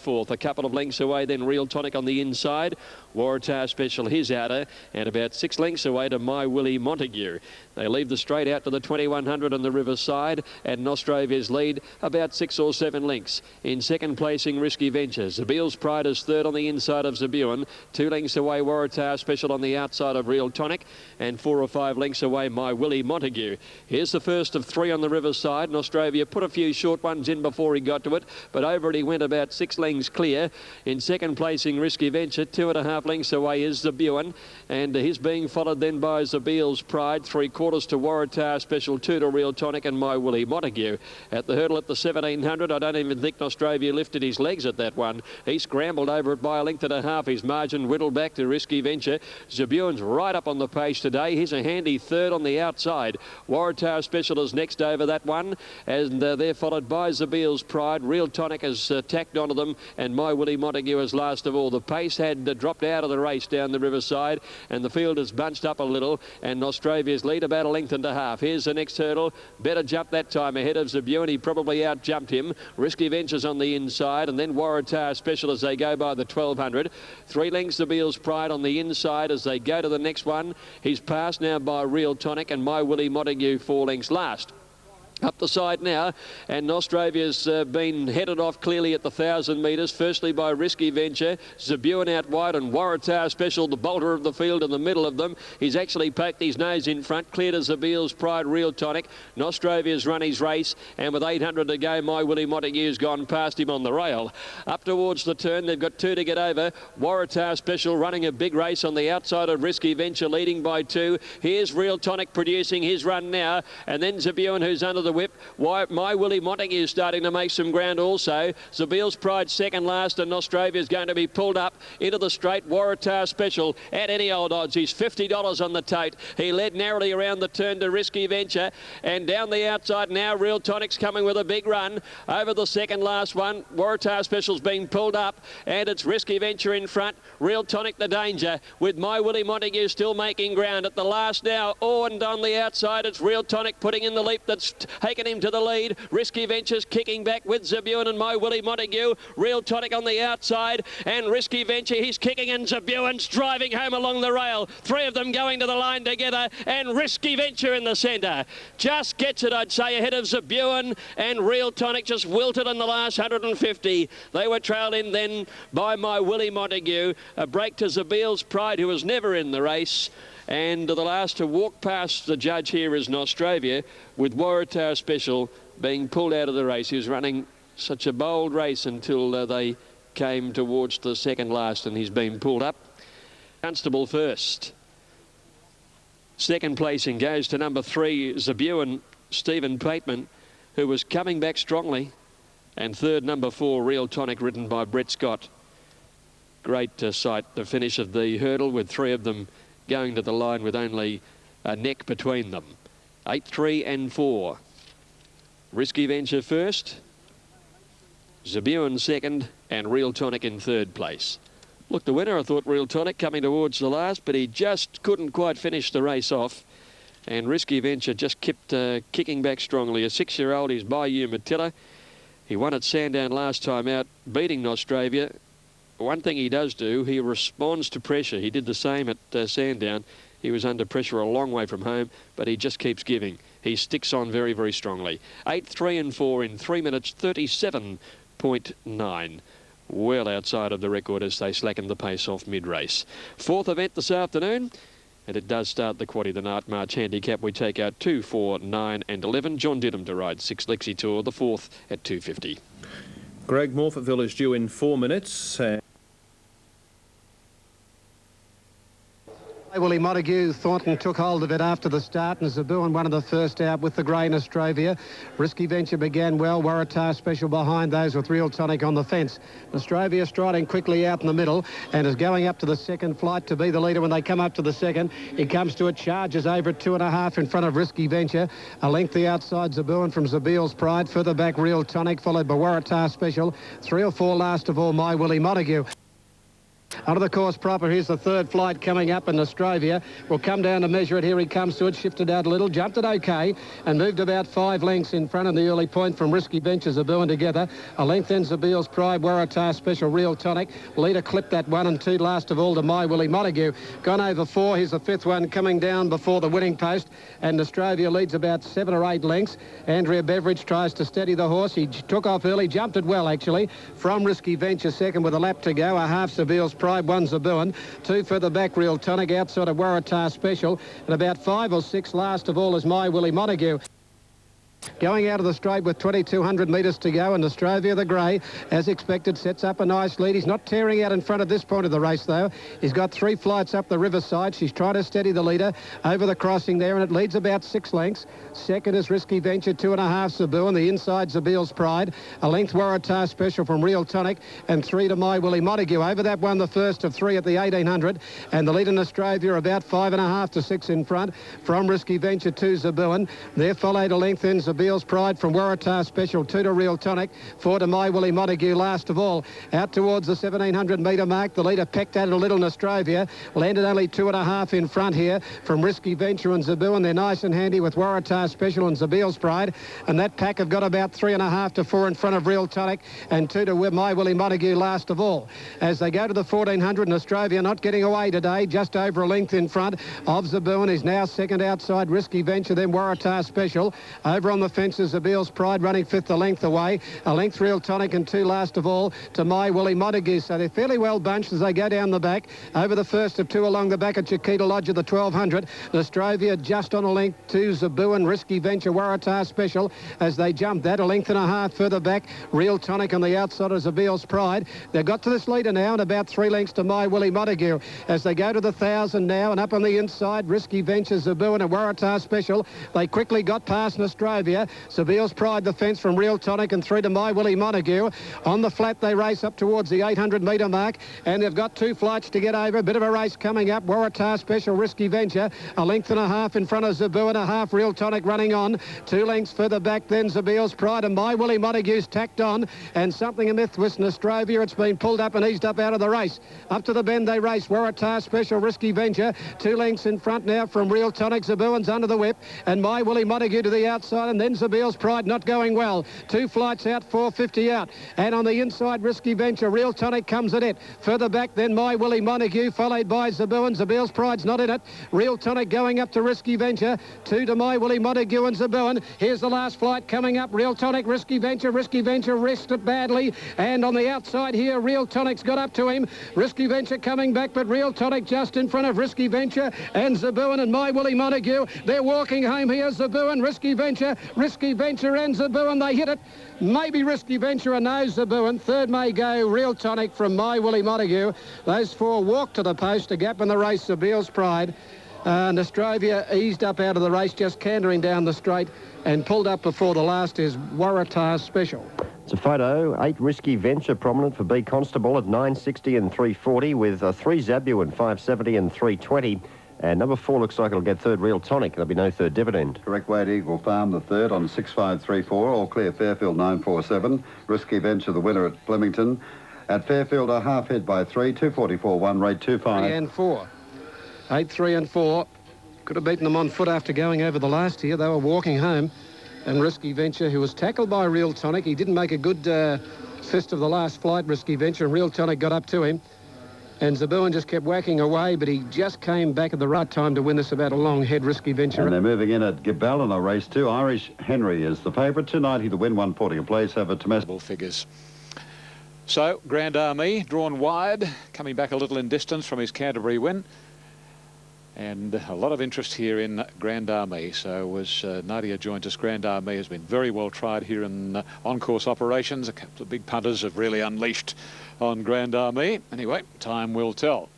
Fourth, a couple of lengths away, then Real Tonic on the inside. Waratah Special, his outer, and about 6 lengths away to My Willie Montague. They leave the straight out to the 2100 on the Riverside, and Nostrovia's lead about 6 or 7 lengths. In second placing, Risky Venture. Zabil's Pride is third on the inside of Zabuan. 2 lengths away, Waratah Special on the outside of Real Tonic, and 4 or 5 lengths away, My Willie Montague. Here's the first of 3 on the Riverside. Nostrovia put a few short ones in before he got to it, but over it he went about 6 lengths clear. In second placing, Risky Venture. 2.5 lengths away is Zabuan, and he's being followed then by Zabil's Pride. 3/4 to Waratah Special, 2 to Real Tonic and My Willie Montague. At the hurdle at the 1700, I don't even think Nostrovia lifted his legs at that one. He scrambled over it by a length and a half. His margin whittled back to Risky Venture. Zabuan's right up on the pace today. He's a handy third on the outside. Waratah Special is next over that one, and they're followed by Zabil's Pride. Real Tonic has tacked onto them, and My Willie Montague is last of all. The pace had dropped out of the race down the Riverside, and the field has bunched up a little, and Nostrovia's lead about a length and a half. Here's the next hurdle. Better jump that time ahead of Zabuan. He probably out-jumped him. Risky Ventures on the inside, and then Waratah Special as they go by the 1200. 3 lengths Zabil's Pride on the inside as they go to the next one. He's passed now by Real Tonic, and My Willie Montague 4 lengths last. Up the side now, and Nostrovia's been headed off clearly at the 1,000 metres, firstly by Risky Venture, Zabuan out wide, and Waratah Special, the bolter of the field, in the middle of them. He's actually poked his nose in front, clear to Zabil's Pride, Real Tonic. Nostrovia's run his race, and with 800 to go, My Willie Montague's gone past him on the rail. Up towards the turn, they've got 2 to get over. Waratah Special running a big race on the outside of Risky Venture, leading by 2. Here's Real Tonic producing his run now, and then Zabuan, who's under the whip. My Willie Montague is starting to make some ground also. Zabil's Pride second last, and Nostrovia is going to be pulled up into the straight. Waratah Special at any old odds. He's $50 on the tote. He led narrowly around the turn to Risky Venture, and down the outside now Real Tonic's coming with a big run over the second last one. Waratah Special's being pulled up, and it's Risky Venture in front. Real Tonic the danger, with My Willie Montague still making ground at the last now. Oh, and on the outside it's Real Tonic putting in the leap that's taken him to the lead. Risky Ventures kicking back with Zabuan and My Willie Montague. Real Tonic on the outside, and Risky Venture, he's kicking, and Zabuan's driving home along the rail. 3 of them going to the line together, and Risky Venture in the centre. Just gets it, I'd say, ahead of Zabuan, and Real Tonic just wilted in the last 150. They were trailed in then by My Willie Montague. A break to Zabil's Pride, who was never in the race. And the last to walk past the judge here is Nostrovia, with Waratah Special being pulled out of the race. He was running such a bold race until they came towards the second last, and he's been pulled up. Constable first. Second placing goes to number 3, Zabuan, Stephen Pateman, who was coming back strongly. And third, number 4, Real Tonic, ridden by Brett Scott. Great sight, the finish of the hurdle, with 3 of them going to the line with only a neck between them. 8, 3 and 4. Risky Venture first, Zabuan second, and Real Tonic in third place. Look, the winner, I thought, Real Tonic, coming towards the last, but he just couldn't quite finish the race off. And Risky Venture just kept kicking back strongly. A 6-year-old, he's Bayou Matilla. He won at Sandown last time out, beating Nostrovia. One thing he does do, he responds to pressure. He did the same at Sandown. He was under pressure a long way from home, but he just keeps giving. He sticks on very, very strongly. 8, 3 and 4 in 3 minutes 37.9. Well outside of the record as they slacken the pace off mid-race. 4th event this afternoon, and it does start the Quaddy the Night March handicap. We take out 2, 4, 9 and 11. John Didham to ride 6 Lexi Tour, the 4th at 2:50. Greg Morphettville is due in 4 minutes. Willie Montague, Thornton took hold of it after the start, and Zabuan one of the first out with the grey Nostrovia. Risky Venture began well. Waratah Special behind those with Real Tonic on the fence. Nostrovia striding quickly out in the middle and is going up to the second flight to be the leader. When they come up to the second, he comes to it, charges over at 2.5 in front of Risky Venture. A length the outside, Zabuan from Zabil's Pride. Further back, Real Tonic, followed by Waratah Special. 3 or 4 last of all, My Willie Montague. Onto the course proper. Here's the third flight coming up in Nostrovia. Will come down to measure it. Here he comes to it. Shifted out a little. Jumped it okay and moved about 5 lengths in front of the early point from Risky Venture, Zabuan together. A length in Zabil's Pride, Waratah Special, Real Tonic. Leader clipped that 1 and 2. Last of all to My Willie Montague. Gone over 4. Here's the 5th one coming down before the winning post. And Nostrovia leads about 7 or 8 lengths. Andrea Beveridge tries to steady the horse. He took off early, jumped it well actually. From Risky Venture second with a lap to go. A half Zabil's Pride, 1 Zabuan. 2 further back, Real Tonic outside of Waratah Special. And about 5 or 6 last of all is My Willie Montague. Going out of the straight with 2,200 metres to go, and Nostrovia the grey, as expected, sets up a nice lead. He's not tearing out in front at this point of the race, though. He's got 3 flights up the riverside. She's trying to steady the leader over the crossing there, and it leads about 6 lengths. Second is Risky Venture, 2.5 Zabuan. The inside Zabil's Pride. A length Waratah Special from Real Tonic, and 3 to My Willie Montague. Over that one, the first of 3 at the 1,800, and the lead in Nostrovia about 5.5 to 6 in front from Risky Venture, 2 Zabuan. There followed a length in Zabil's Pride from Waratah Special, 2 to Real Tonic, 4 to My Willie Montague last of all. Out towards the 1,700 metre mark, the leader pecked at it a little. Nostrovia landed only 2.5 in front here from Risky Venture and Zabuan. They're nice and handy with Waratah Special and Zabil's Pride, and that pack have got about 3.5 to 4 in front of Real Tonic, and 2 to My Willie Montague last of all. As they go to the 1,400, Nostrovia not getting away today, just over a length in front of Zabuan. Is now second outside Risky Venture, then Waratah Special. Over on the fences, Zabil's Pride running 5th a length away. A length Real Tonic, and 2 last of all to My Willie Montague. So they're fairly well bunched as they go down the back. Over the first of 2 along the back at Chiquita Lodge of the 1,200. Nostrovia just on a length to Zabuan, Risky Venture, Waratah Special as they jump that. A length and a half further back, Real Tonic on the outside of Zabil's Pride. They've got to this leader now and about 3 lengths to My Willie Montague as they go to the 1,000 now, and up on the inside, Risky Venture, Zabuan and Waratah Special. They quickly got past Nostrovia. Zabil's Pride the fence from Real Tonic, and 3 to My Willie Montague. On the flat they race up towards the 800 metre mark, and they've got 2 flights to get over. A bit of a race coming up. Waratah Special, Risky Venture, a length and a half in front of Zabuan, a half Real Tonic running on. 2 lengths further back then Zabil's Pride, and My Willie Montague's tacked on, and something amiss with Nostrovia. It's been pulled up and eased up out of the race. Up to the bend they race. Waratah Special, Risky Venture, 2 lengths in front now from Real Tonic. Zabuan's under the whip, and My Willie Montague to the outside, and then Zabil's Pride not going well. 2 flights out, 450 out, and on the inside Risky Venture, Real Tonic comes at it. Further back then My Willie Montague, followed by Zabuan. Zabil's Pride's not in it. Real Tonic going up to Risky Venture, 2 to My Willie Montague and Zabuan. Here's the last flight coming up. Real Tonic, Risky Venture rested badly, and on the outside here Real Tonic's got up to him. Risky Venture coming back, but Real Tonic just in front of Risky Venture and Zabuan and My Willie Montague. They're walking home here. Zabuan, Risky Venture and Zabuan. They hit it. Maybe Risky Venture and no Zabuan. Third may go Real Tonic from My Willie Montague. Those 4 walk to the post. A gap in the race, Zabil's Pride. Nostrovia eased up out of the race, just cantering down the straight, and pulled up before the last is Waratah Special. It's a photo. 8 Risky Venture prominent for B Constable at 960 and 340, with 3 Zabuan 570 and 320. And number 4 looks like it'll get third Real Tonic. There'll be no third dividend. Correct weight Eagle Farm the third on 6534. All clear Fairfield 947. Risky Venture the winner at Flemington. At Fairfield a half head by 3. 244-1 rate 25. 3 and 4. 8, 3 and 4. Could have beaten them on foot after going over the last here. They were walking home. And Risky Venture, who was tackled by Real Tonic. He didn't make a good fist of the last flight, Risky Venture, and Real Tonic got up to him. And Zabuan just kept whacking away, but he just came back at the right time to win this about a long head, Risky Venture. And they're moving in at Gabella race 2. Irish Henry is the favourite. 290 to win, 140 a place. Have a domestic figures. So, Grand Army drawn wide, coming back a little in distance from his Canterbury win. And a lot of interest here in Grand Army. So as Nadia joins us, Grand Army has been very well tried here in on-course operations. A couple of big punters have really unleashed on Grand Army. Anyway, time will tell.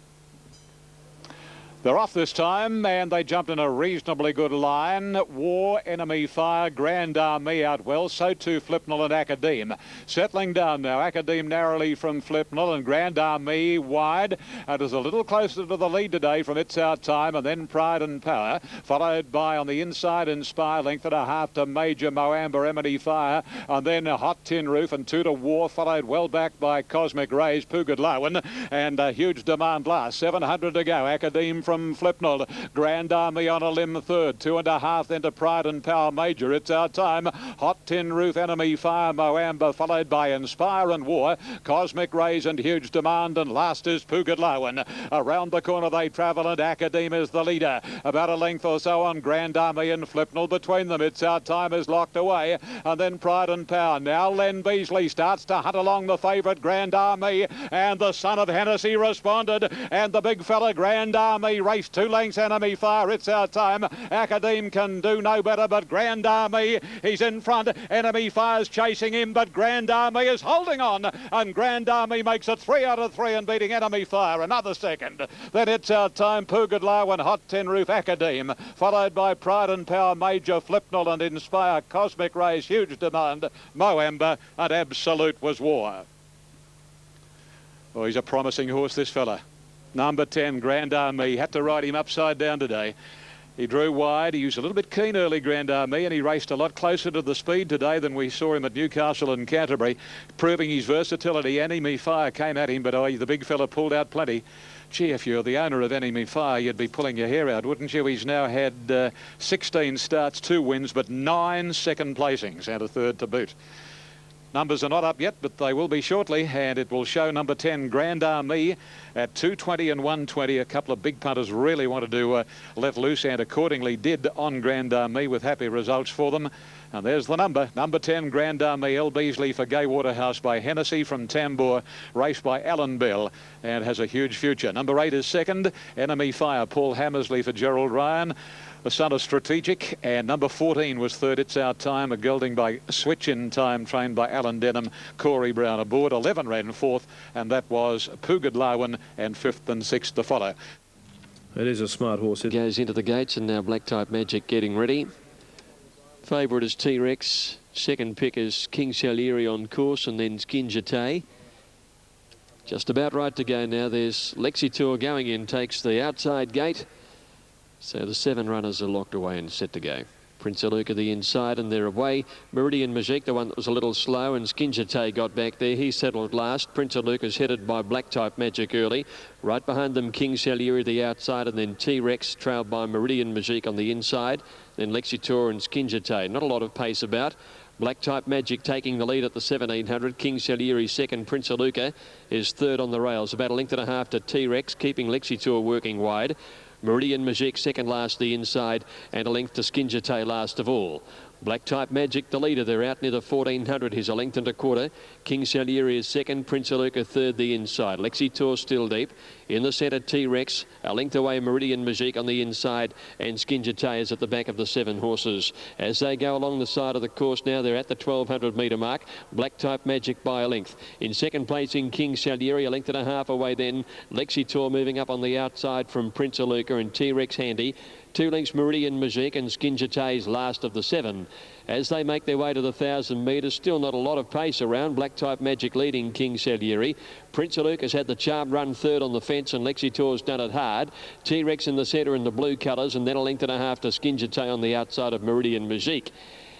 They're off this time, and they jumped in a reasonably good line. War, Enemy Fire, Grand Army out well. So too Flipnell and Academe. Settling down now. Academe narrowly from Flipnell and Grand Army wide. And is a little closer to the lead today from It's Our Time, and then Pride and Power. Followed by on the inside Inspire, length and a half to Major Moamba, Enemy Fire. And then Hot Tin Roof and 2 to War, followed well back by Cosmic Rays, Pugadlawan. And a huge demand last. 700 to go. Academe from Flipnell. Grand Army on a limb third. 2.5 then to Pride and Power Major. It's Our Time. Hot Tin Roof, Enemy Fire, Moamba, followed by Inspire and War. Cosmic Rays and Huge Demand, and last is Pugadlawan. Around the corner they travel, and Academe is the leader. About a length or so on Grand Army and Flipnell. Between them, It's Our Time is locked away. And then Pride and Power. Now Len Beasley starts to hunt along the favourite Grand Army. And the son of Hennessy responded. And the big fella Grand Army raced 2 lengths. Enemy Fire, It's Our Time. Academe can do no better, but Grand Army, he's in front. Enemy Fire's chasing him, but Grand Army is holding on. And Grand Army makes it 3 out of 3 and beating Enemy Fire. Another second. Then It's Our Time, Pugadlawan, Hot Tin Roof, Academe. Followed by Pride and Power, Major, Flipnell and Inspire, Cosmic Rays, Huge Demand, Moamba, and Absolute Was War. Oh, he's a promising horse, this fella. Number 10, Grand Army. Had to ride him upside down today. He drew wide. He was a little bit keen early, Grand Army, and he raced a lot closer to the speed today than we saw him at Newcastle and Canterbury, proving his versatility. Enemy Fire came at him, but the big fella pulled out plenty. Gee, if you're the owner of Enemy Fire, you'd be pulling your hair out, wouldn't you? He's now had 16 starts, 2 wins, but 9 second placings and a third to boot. Numbers are not up yet, but they will be shortly, and it will show number 10, Grand Army, at 220 and 120. A couple of big punters really wanted to let loose, and accordingly did on Grand Army, with happy results for them. And there's the number 10, Grand Army, L. Beasley for Gay Waterhouse by Hennessy from Tambour, raced by Alan Bell, and has a huge future. Number 8 is second, Enemy Fire, Paul Hammersley for Gerald Ryan, the son of Strategic, and number 14 was third, It's Our Time, a gelding by Switch in Time, trained by Alan Denham, Corey Brown aboard. 11 ran fourth, and that was Pugadlawan, and 5th and 6th to follow. It is a smart horse. It Goes into the gates, and now Black Type Magic getting ready. Favourite is T-Rex. Second pick is King Salieri on course, and then Skinjate. Just about right to go now. There's Lexitour going in, takes the outside gate. So the 7 runners are locked away and set to go. Prince Aluka the inside, and they're away. Meridian Magique, the one that was a little slow, and Skinjate got back there. He settled last. Prince Aluka's headed by Black Type Magic early. Right behind them, King Salieri the outside, and then T-Rex trailed by Meridian Magique on the inside. Then Lexitour and Skinjate. Not a lot of pace about. Black Type Magic taking the lead at the 1700. King Salieri second. Prince Aluka is third on the rails. About a length and a half to T-Rex, keeping Lexitour working wide. Meridian Magique second last the inside, and a length to Skinjate last of all. Black Type Magic the leader. They're out near the 1400. He's a length and a quarter. King Salieri is second. Prince Aluka third the inside. Lexitour still deep. In the centre, T-Rex. A length away, Meridian Magique on the inside, and Skinjate is at the back of the 7 horses. As they go along the side of the course now, they're at the 1200 metre mark. Black Type Magic by a length. In second place in King Salieri, a length and a half away then. Lexitour moving up on the outside from Prince Aluka, and T-Rex handy. 2 lengths Meridian Magique, and Skinjate's last of the 7. As they make their way to the 1,000 metres, still not a lot of pace around. Black Type Magic leading King Salieri. Prince Aluka's had the charm run third on the fence, and Lexitour's done it hard. T-Rex in the centre in the blue colours, and then a length and a half to Skinjate on the outside of Meridian Magique.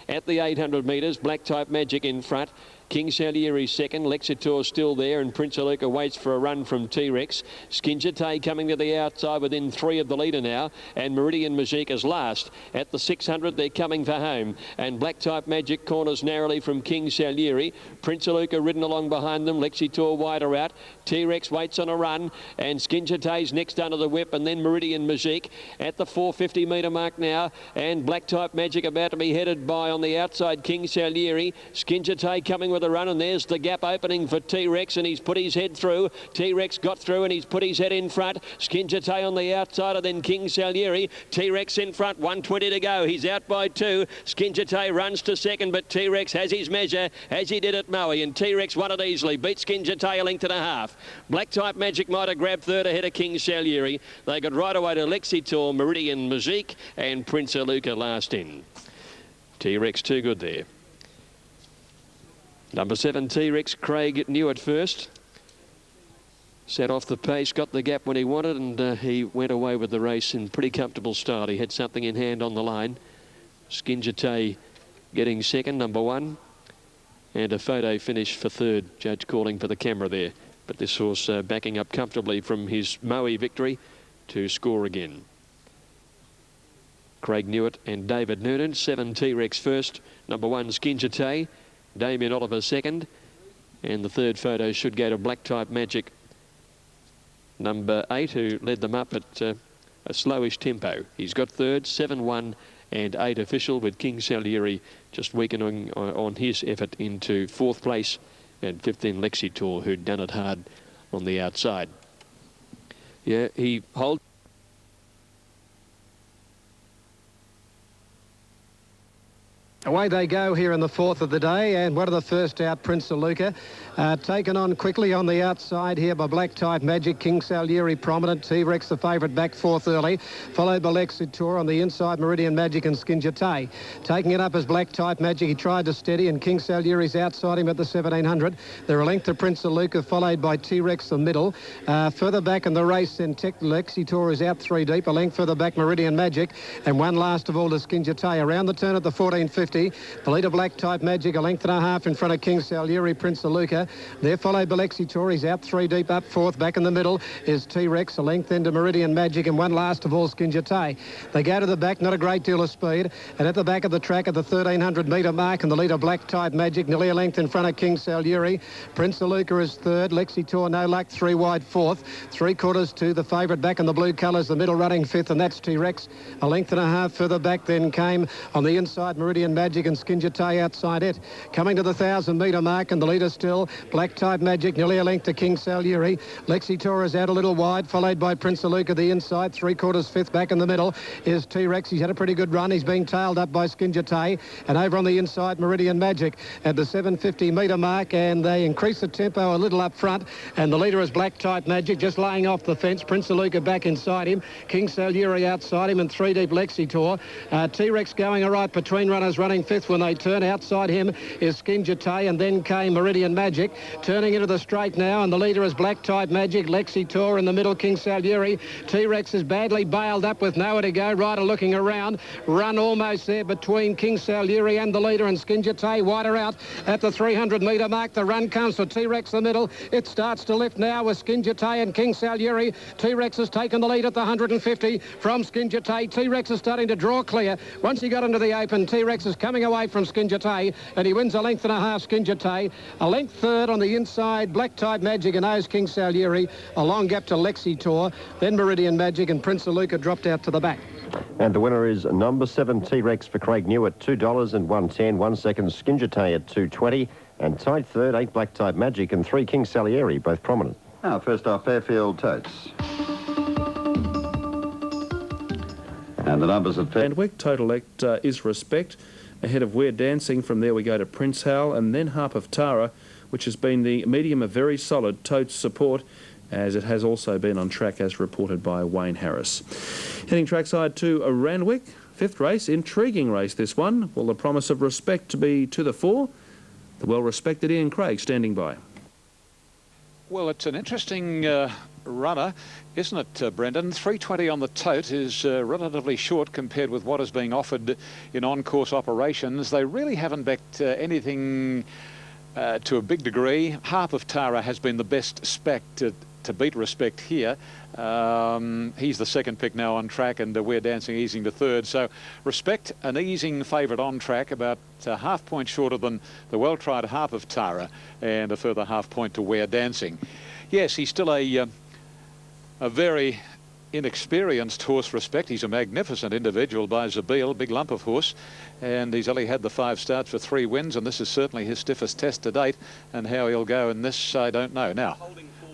At the 800 metres, Black Type Magic in front. King Salieri second. Lexitour still there, and Prince Aluka waits for a run from T-Rex. Skinjate coming to the outside within 3 of the leader now, and Meridian Magique is last. At the 600, they're coming for home, and Black Type Magic corners narrowly from King Salieri. Prince Aluka ridden along behind them. Lexitour wider out. T-Rex waits on a run, and Skinjate's next under the whip, and then Meridian Magique at the 450 metre mark now, and Black Type Magic about to be headed by on the outside King Salieri. Skinjate coming with the run, and there's the gap opening for T-Rex, and he's put his head through. T-Rex got through, and he's put his head in front. Skinjate on the outside, and then King Salieri. T-Rex in front, 1:20 to go. He's out by 2. Skinjate runs to second, but T-Rex has his measure, as he did at Maui, and T-Rex won it easily. Beat Skinjate a length and a half. Black Type Magic might have grabbed third ahead of King Salieri. They got right away to Lexitor, Meridian Musique, and Prince Aluka last in. T-Rex too good there. Number 7, T-Rex, Craig knew it first. Set off the pace, got the gap when he wanted, and he went away with the race in pretty comfortable style. He had something in hand on the line. Skinjate getting second, number 1. And a photo finish for third. Judge calling for the camera there. But this horse backing up comfortably from his Maui victory to score again. Craig Newitt and David Noonan. 7, T-Rex first. Number 1, Skinjate. Damien Oliver second. And the third photo should go to Black Type Magic, number 8, who led them up at a slowish tempo. He's got third, 7, 1 and 8 official, with King Salieri just weakening on his effort into 4th place, and 15 Lexitor, who'd done it hard on the outside. Yeah, he holds. Away they go here in the 4th of the day, and one of the first out, Prince Aluka, taken on quickly on the outside here by Black Type Magic. King Salieri prominent. T-Rex the favourite back 4th early, followed by Lexitor on the inside, Meridian Magic and Skinjate. Taking it up as Black Type Magic, he tried to steady, and King Salieri's outside him at the 1700. They're a length to Prince Aluka, followed by T-Rex the middle. Further back in the race, then Lexitor is out 3 deep, a length further back Meridian Magic, and one last of all to Skinjate. Around the turn at the 1450. The leader Black Type Magic, a length and a half in front of King Salieri, Prince Aluka. They're followed by Lexitor. He's out 3 deep, up 4th. Back in the middle is T-Rex, a length into Meridian Magic, and one last of all, Skinjate. They go to the back, not a great deal of speed. And at the back of the track at the 1300 metre mark, and the leader Black Type Magic, nearly a length in front of King Salieri. Prince Aluka is 3rd. Lexitor, no luck, 3 wide 4th. 3/4 to the favourite back in the blue colours, the middle running 5th, and that's T-Rex. A length and a half further back then came on the inside Meridian Magic, and Skinjate outside it. Coming to the 1000 metre mark, and the leader still Black Type Magic, nearly a length to King Salieri. Lexitor is out a little wide, followed by Prince Aluka the inside. 3/4 5th. Back in the middle is T-Rex. He's had a pretty good run. He's being tailed up by Skinjate, and over on the inside Meridian Magic at the 750 metre mark, and they increase the tempo a little up front, and the leader is Black Type Magic, just laying off the fence. Prince Aluka back inside him, King Salieri outside him, and 3 deep Lexitor. T-Rex going all right between runners, running 5th when they turn. Outside him is Skinjate, and then came Meridian Magic. Turning into the straight now, and the leader is Black Type Magic. Lexitor in the middle, King Salieri. T-Rex is badly bailed up with nowhere to go. Rider looking around. Run almost there between King Salieri and the leader, and Skinjate wider out at the 300 metre mark. The run comes for T-Rex the middle. It starts to lift now with Skinjate and King Salieri. T-Rex has taken the lead at the 150 from Skinjate. T-Rex is starting to draw clear. Once he got into the open, T-Rex is coming away from Skinjate, and he wins a length and a half. Skinjate, a length 3rd on the inside, Black Type Magic and O's King Salieri. A long gap to Lexitor, then Meridian Magic, and Prince Aluka dropped out to the back. And the winner is number 7, T-Rex for Craig Newitt, $2 and 1.10. 1 second, Skinjate at 2.20, and tied 3rd, 8 Black Type Magic and 3 King Salieri, both prominent. Now, first off, Fairfield Totes. And the numbers at Randwick, Total Act is Respect. Ahead of We're Dancing. From there we go to Prince Hal, and then Harp of Tara, which has been the medium of very solid Totes support, as it has also been on track as reported by Wayne Harris. Heading trackside to Randwick, 5th race, intriguing race this one. Will the promise of Respect to be to the fore? The well-respected Ian Craig standing by. Well, it's an interesting runner, isn't it, Brendan? 3:20 on the tote is relatively short compared with what is being offered in on-course operations. They really haven't backed anything to a big degree. Harp of Tara has been the best spec to beat Respect here. He's the 2nd pick now on track, and We're Dancing easing to 3rd. So Respect, an easing favourite on track, about a half point shorter than the well-tried Harp of Tara, and a further half point to We're Dancing. Yes, he's still a very inexperienced horse Respect. He's a magnificent individual by Zabeel, big lump of horse, and he's only had the 5 starts for 3 wins, and this is certainly his stiffest test to date, and how he'll go in this I don't know. Now,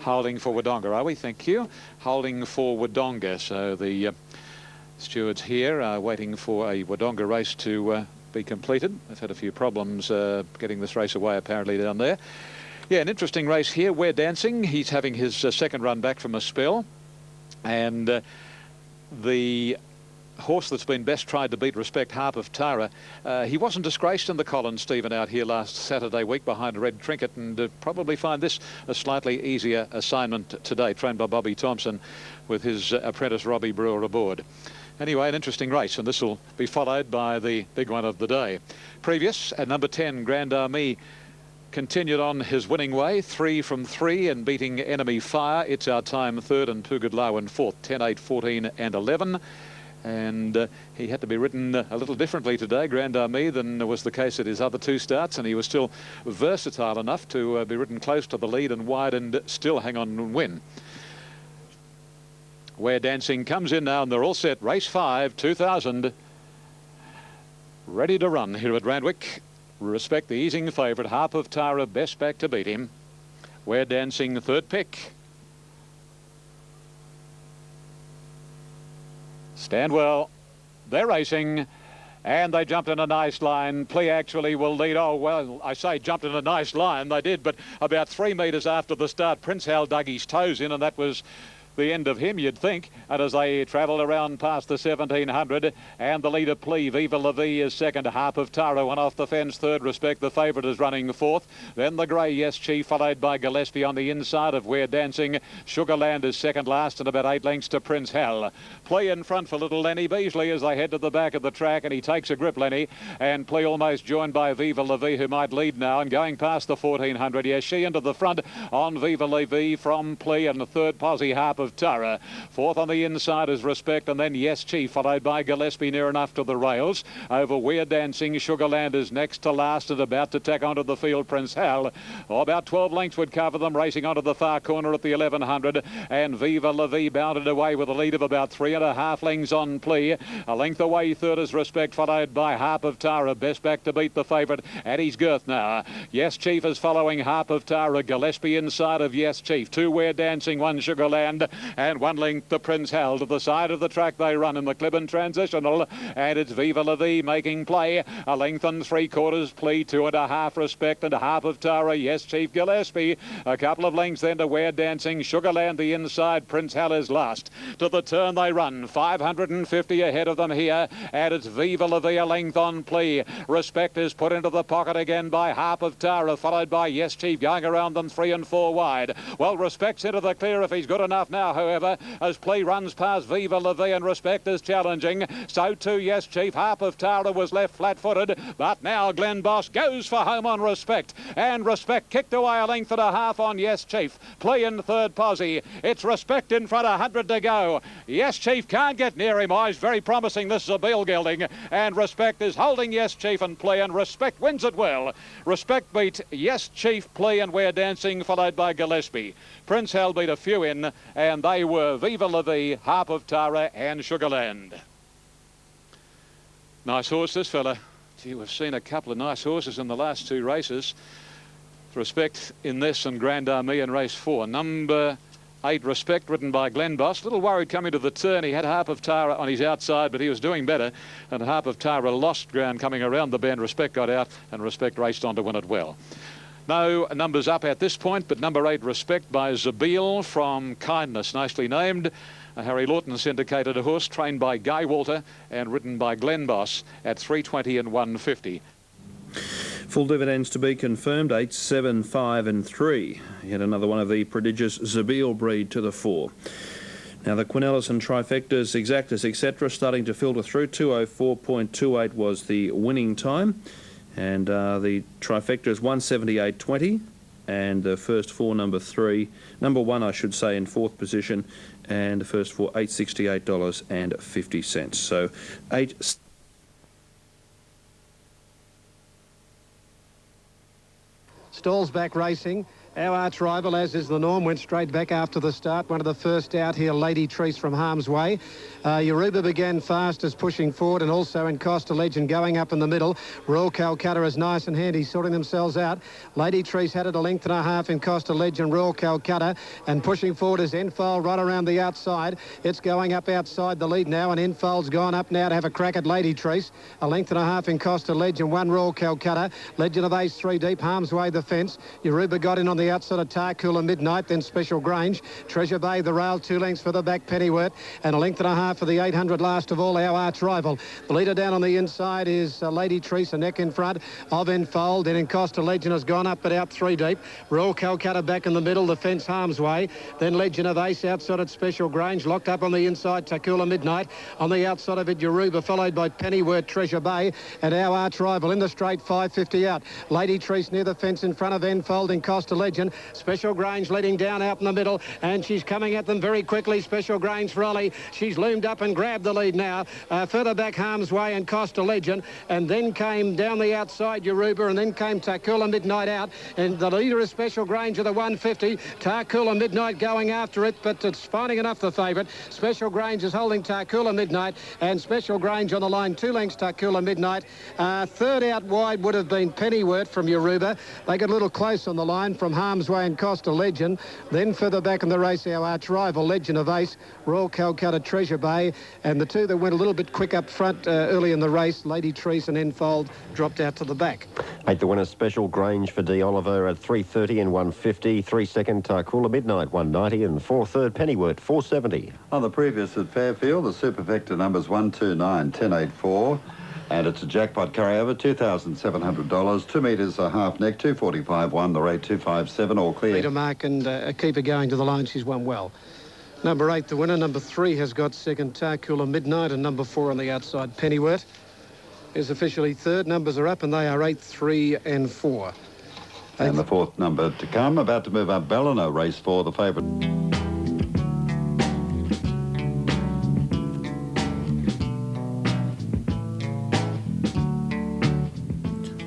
holding for Wodonga, are we? Thank you. Holding for Wodonga. So the stewards here are waiting for a Wodonga race to be completed. They've had a few problems getting this race away apparently down there. Yeah, an interesting race here. We're Dancing. He's having his second run back from a spell. And the horse that's been best tried to beat Respect, Harp of Tara, he wasn't disgraced in the Collins, Stephen, out here last Saturday week behind Red Trinket, and probably find this a slightly easier assignment today, trained by Bobby Thompson with his apprentice Robbie Brewer aboard. Anyway, an interesting race, and this will be followed by the big one of the day. Previous, at number 10, Grand Army continued on his winning way, 3 from 3 and beating Enemy Fire. It's Our Time third and Pugadlau in fourth, 10, 8, 14 and 11. And he had to be ridden a little differently today, Grand Army, than was the case at his other 2 starts, and he was still versatile enough to be ridden close to the lead and wide and still hang on and win. We're Dancing comes in now, and they're all set. Race 5, 2000. Ready to run here at Randwick. Respect, the easing favourite, Harp of Tara, best back to beat him. We're Dancing, third pick. Stand well. They're racing, and they jumped in a nice line. Plea actually will lead. Oh, well, I say jumped in a nice line. They did, but about 3 metres after the start, Prince Hal dug his toes in, and that was the end of him, you'd think. And as they travelled around past the 1700, and the leader Plea, Viva La Vie is second. Harp of Tara went off the fence, third. Respect, the favourite, is running fourth. Then the grey Yes Chief, followed by Gillespie on the inside of We're Dancing. Sugarland is second last, and about 8 lengths to Prince Hal. Plea in front for little Lenny Beasley as they head to the back of the track, and he takes a grip, Lenny, and Plea almost joined by Viva La Vie, who might lead now, and going past the 1400. Yes, she into the front on Viva La Vie from Plea, and the third posse, Harp of Tara. Fourth on the inside is Respect, and then Yes Chief, followed by Gillespie near enough to the rails. Over We're Dancing, Sugarland is next to last and about to tack onto the field, Prince Hal. Oh, about 12 lengths would cover them, racing onto the far corner at the 1100, and Viva La Vie bounded away with a lead of about 3.5 lengths on Plea. A length away third is Respect, followed by Harp of Tara, best back to beat the favourite at his girth now. Yes Chief is following Harp of Tara, Gillespie inside of Yes Chief. 2 We're Dancing, 1 Sugarland, and 1 length to Prince Hal. To the side of the track they run in the Clibborn Transitional, and it's Viva La Vie making play. A length and 3/4 Plea, 2.5 Respect, and Harp of Tara, Yes Chief, Gillespie. A couple of lengths then to We're Dancing, Sugarland the inside, Prince Hal is last. To the turn they run, 550 ahead of them here, and it's Viva La Vie a length on Plea. Respect is put into the pocket again by Harp of Tara, followed by Yes Chief, going around them 3 and 4 wide. Well, Respect's into the clear if he's good enough now, however, as Plea runs past Viva La Vie, and Respect is challenging. So too Yes Chief. Harp of Tara was left flat-footed, but now Glenn Boss goes for home on Respect, and Respect kicked away a length and a half on Yes Chief. Plea in third posse. It's Respect in front, 100 to go. Yes Chief can't get near him. Oh, he's very promising, this Zabeel gelding, and Respect is holding Yes Chief and Plea, and Respect wins it well. Respect beat Yes Chief, Plea, and We're Dancing, followed by Gillespie. Prince Hal beat a few in, and they were Viva La Vie, Harp of Tara, and Sugarland. Nice horse, this fella. Gee, we've seen a couple of nice horses in the last 2 races. Respect in this and Grand Army in race 4. Number 8, Respect, ridden by Glenn Boss. A little worried coming to the turn. He had Harp of Tara on his outside, but he was doing better. And Harp of Tara lost ground coming around the bend. Respect got out, and Respect raced on to win it well. No numbers up at this point, but number 8, Respect, by Zabeel from Kindness, nicely named. Harry Lawton syndicated a horse trained by Guy Walter and ridden by Glenn Boss at 320 and 150. Full dividends to be confirmed, 8, 7, 5 and 3. Yet another one of the prodigious Zabeel breed to the fore. Now the Quinellas and Trifectas, Exactas, etc. starting to filter through. 204.28 was the winning time. And the Trifectas 178.20. And the first 4, number 1 I should say, in 4th position, and the first 4 $868.50. So 8. Stalls back racing. Our arch rival, as is the norm, went straight back after the start. One of the first out here, Lady Treese from Harm's Way. Yoruba began fast as pushing forward, and also in Costa Legend going up in the middle. Royal Calcutta is nice and handy, sorting themselves out. Lady Treese had it a length and a half in Costa Legend, Royal Calcutta, and pushing forward is Enfold right around the outside. It's going up outside the lead now, and Enfold's gone up now to have a crack at Lady Treese. A length and a half in Costa Legend, 1 Royal Calcutta. Legend of Ace 3 deep, Harm's Way the fence. Yoruba got in on the outside of Tarcoola Midnight, then Special Grange. Treasure Bay the rail, 2 lengths for the back, Pennyworth, and a length and a half for the 800 last of all, our arch rival. The leader down on the inside is Lady Treese, a neck in front of Enfold. Then in Costa Legend has gone up but out 3 deep. Royal Calcutta back in the middle, the fence Harm's Way. Then Legend of Ace outside at Special Grange, locked up on the inside, Tarcoola Midnight. On the outside of it, Yoruba, followed by Pennyworth, Treasure Bay, and our arch rival in the straight, 550 out. Lady Treese near the fence in front of Enfold in Costa Legend. Special Grange letting down out in the middle, and she's coming at them very quickly. Special Grange for Ollie. She's loomed up and grabbed the lead now. Further back, Harm's Way and Costa Legend, and then came down the outside Yoruba, and then came Tarcoola Midnight out, and the leader is Special Grange of the 150. Tarcoola Midnight going after it, but it's finding enough the favourite. Special Grange is holding Tarcoola Midnight, and Special Grange on the line, 2 lengths Tarcoola Midnight. Third out wide would have been Pennyworth from Yoruba. They got a little close on the line from Harm's Way and Costa Legend. Then further back in the race, our arch rival, Legend of Ace, Royal Calcutta, Treasure Bay, and the two that went a little bit quick up front early in the race, Lady Treese and Enfold, dropped out to the back. 8 the winner, Special Grange for D. Oliver at 3.30 and 1.50. 3 second, Tarcoola Midnight, 1.90, and 4 third, Pennyworth, 4.70. On the previous at Fairfield, the superfecta numbers 129, 1084. And it's a jackpot carryover, $2,700, 2 metres a half neck, 245.1, the rate 257, all clear. Peter Mark and keep her going to the line. She's won well. Number 8, the winner. Number 3 has got second, Tarcoola Midnight, and number 4 on the outside, Pennyworth, is officially third. Numbers are up, and they are 8, 3 and 4. And the 4th number to come, about to move up, Bellino, race 4, the favourite.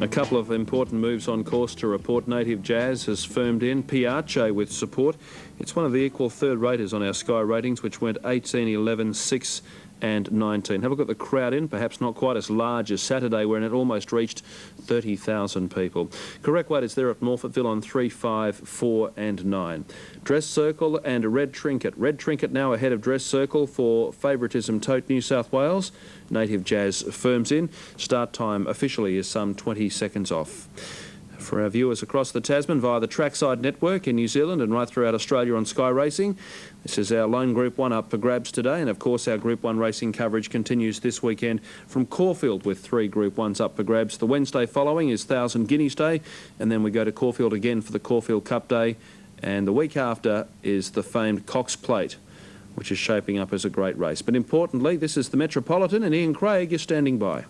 A couple of important moves on course to report. Native Jazz has firmed in. Piace with support. It's one of the equal third raters on our Sky ratings, which went 18, 11, 6 and 19. Have a look at the crowd in, perhaps not quite as large as Saturday, when it almost reached 30,000 people. Correct weight is there at Morphettville on 3, 5, 4 and 9. Dress Circle and Red Trinket. Red Trinket now ahead of Dress Circle for favouritism tote New South Wales. Native Jazz firms in. Start time officially is some 20 seconds off. For our viewers across the Tasman via the Trackside Network in New Zealand and right throughout Australia on Sky Racing, this is our lone Group 1 up for grabs today, and of course our Group 1 racing coverage continues this weekend from Caulfield with 3 Group 1s up for grabs. The Wednesday following is 1000 Guineas Day, and then we go to Caulfield again for the Caulfield Cup Day, and the week after is the famed Cox Plate, which is shaping up as a great race. But importantly, this is the Metropolitan, and Ian Craig is standing by.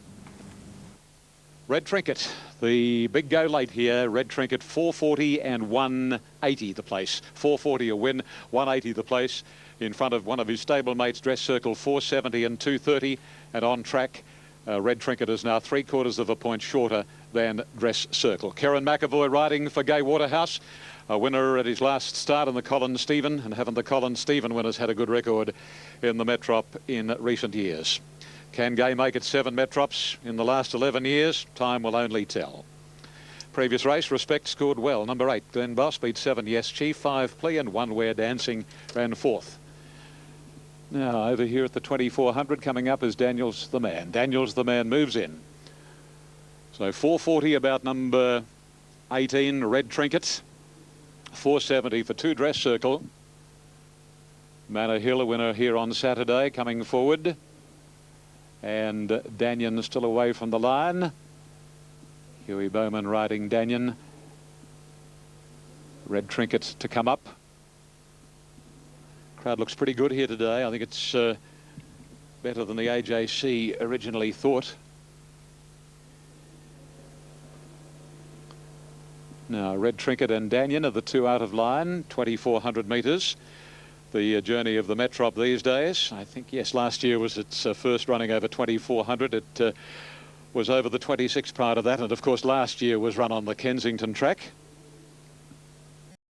Red Trinket, the big go late here. Red Trinket, 440 and 180 the place. 440 a win, 180 the place. In front of one of his stablemates, Dress Circle, 470 and 230. And on track, Red Trinket is now 3/4 of a point shorter than Dress Circle. Kerrin McAvoy riding for Gay Waterhouse. A winner at his last start in the Colin Stephen, and haven't the Colin Stephen winners had a good record in the Metrop in recent years. Can Gay make it 7 Metrops in the last 11 years? Time will only tell. Previous race, Respect scored well. Number 8, Glen Boss beat 7 Yes Chief, 5 Plea and 1 Where Dancing ran 4th. Now over here at the 2400 coming up is Daniels the Man. Daniels the Man moves in. So 440 about number 18, Red Trinket. 470 for 2 Dress Circle. Manor Hill, a winner here on Saturday, coming forward. And Danyon still away from the line. Huey Bowman riding Danyon. Red Trinket to come up. Crowd looks pretty good here today. I think it's better than the AJC originally thought. Now Red Trinket and Danyon are the 2 out of line, 2,400 metres. The journey of the Metrop these days. I think, yes, last year was its first running over 2,400. It was over the 26th part of that, and of course last year was run on the Kensington track.